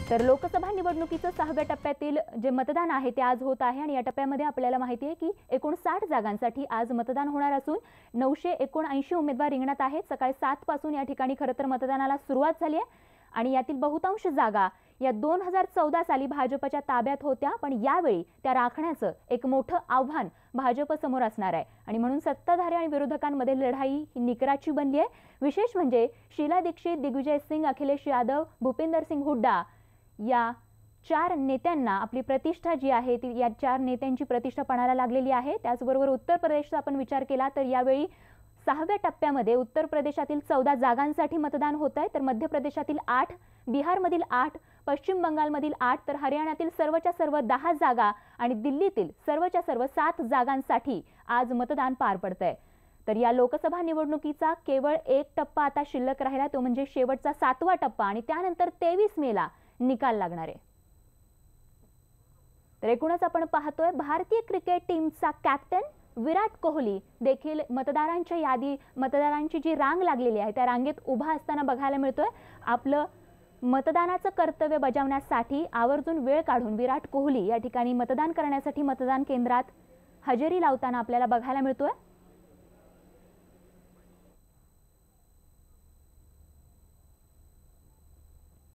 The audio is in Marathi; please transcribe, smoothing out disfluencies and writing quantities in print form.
तर लोकसभा निवडणुकीचं 6व्या टप्प्यातील जे मतदान आहे ते आज होत आहे आणि या टप्प्यामध्ये आपल्याला माहिती आहे की 59 जागांसाठी आज मतदान होणार असून 979 उमेदवार रिंगणात आहेत। सकाळी 7 पासून या ठिकाणी खरं तर मतदानाला सुरुवात झाली आहे आणि यातील बहुतांश जागा या 2014 साली भाजपच्या ताब्यात होत्या, पण यावेळी त्या राखण्याचं एक मोठं आव्हान भाजप समोर असणार आहे आणि म्हणून सत्ताधारी आणि विरोधकांमध्ये लढाई ही निकराची बनली आहे। विशेष म्हणजे शीला दीक्षित, दिग्विजय सिंग, अखिलेश यादव, भूपिंदर सिंग हुड्डा या 4 नेत्यांना आपली प्रतिष्ठा जी आहे ती या 4 नेत्यांची प्रतिष्ठा पणाला लागलेली आहे। त्याचबरोबर उत्तर प्रदेशचा आपण विचार केला तर यावेळी 6व्या टप्प्यामध्ये उत्तर प्रदेशातील 14 जागांसाठी मतदान होत आहे, तर मध्य प्रदेशातील 8, बिहारमधील 8, पश्चिम बंगालमधील 8, तर हरियाणातील सर्वच्या सर्व 10 जागा आणि दिल्लीतील सर्वच्या सर्व 7 जागांसाठी आज मतदान पार पडतंय। तर या लोकसभा निवडणुकीचा केवळ एक टप्पा आता शिल्लक राहिला, तो म्हणजे शेवटचा 7वा टप्पा आणि त्यानंतर 23 मेला निकाल लागणार आहे। तर एकूणच आपण पाहतोय भारतीय क्रिकेट टीमचा कॅप्टन विराट कोहली देखील मतदारांची जी रांग लागलेली आहे त्या रांगेत उभा असताना बघायला मिळतोय। आपलं मतदानाचं कर्तव्य बजावण्यासाठी आवर्जून वेळ काढून विराट कोहली या ठिकाणी मतदान करण्यासाठी मतदान केंद्रात हजेरी लावताना आपल्याला बघायला मिळतोय।